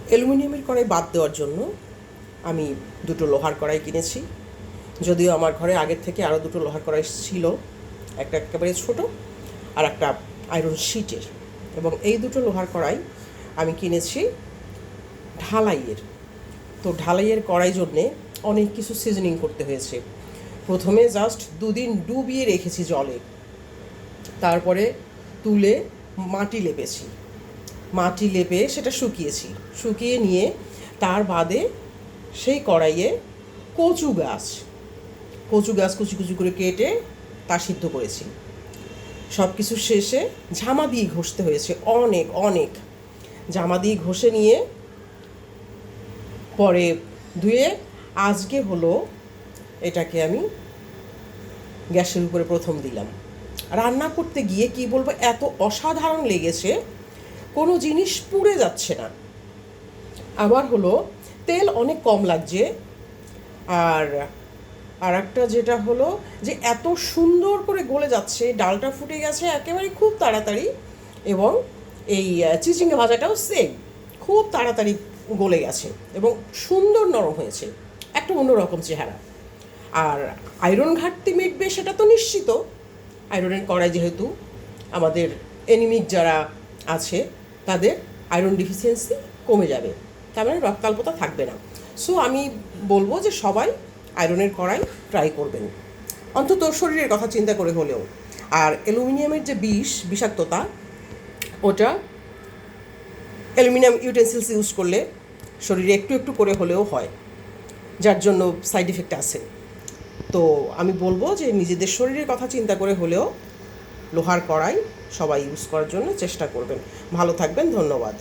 অ্যালুমিনিয়ামের কড়াই বাদ দেওয়ার জন্য আমি দুটো লোহার কড়াই কিনেছি। যদিও আমার ঘরে আগের থেকে আরও দুটো লোহার কড়াই ছিল, একটা একেবারে ছোটো আর একটা আয়রন শিটের। এবং এই দুটো লোহার কড়াই আমি কিনেছি ঢালাইয়ের। তো ঢালাইয়ের কড়াই জন্যে অনেক কিছু সিজনিং করতে হয়েছে। প্রথমে জাস্ট 2 দিন ডুবিয়ে রেখেছি জলে, তারপরে তুলে মাটি লেপেছি, মাটি লেপে সেটা শুকিয়েছি, শুকিয়ে নিয়ে তার বাদে সেই কড়াইয়ে কচু গাছ কুচি কুচি করে কেটে তা সিদ্ধ করেছি। সব কিছু শেষে ঝামা দিয়ে ঘষতে হয়েছে, অনেক অনেক ঝামা দিয়ে ঘষে নিয়ে পরে ধুয়ে আজকে হলো এটাকে আমি গ্যাসের উপরে প্রথম দিলাম। রান্না করতে গিয়ে কি বলবো, এত অসাধারণ লেগেছে, কোনো জিনিস পুড়ে যাচ্ছে না। আবার হলো তেল অনেক কম লাগছে। আর আর একটা যেটা হলো যে এত সুন্দর করে গলে যাচ্ছে, ডালটা ফুটে গেছে একেবারে খুব তাড়াতাড়ি। এবং এই চিচিঙ্গা ভাজাটাও সেম, খুব তাড়াতাড়ি গলে গেছে এবং সুন্দর নরম হয়েছে, একটা অন্যরকম চেহারা। আর আয়রন ঘাটতি মিটবে সেটা তো নিশ্চিত। আয়রনের কড়াই যেহেতু আমাদের এনিমিক যারা আছে তাদের আয়রন ডিফিসিয়েন্সি কমে যাবে, তার মানে রক্তাল্পতা থাকবে না। সো আমি বলবো যে সবাই আয়রনের কড়াই ট্রাই করবেন, অন্তত শরীরের কথা চিন্তা করে হলেও। আর অ্যালুমিনিয়ামের যে বিষাক্ততা, ওটা অ্যালুমিনিয়াম ইউটেন্সিলস ইউজ করলে শরীরে একটু একটু করে হলেও হয়, যার জন্য সাইড এফেক্ট আছে। তো আমি বলবো যে নিজেদের শরীরের কথা চিন্তা করে হলেও লোহার কড়াই সবাই ইউজ করার জন্য চেষ্টা করবেন। ভালো থাকবেন, ধন্যবাদ।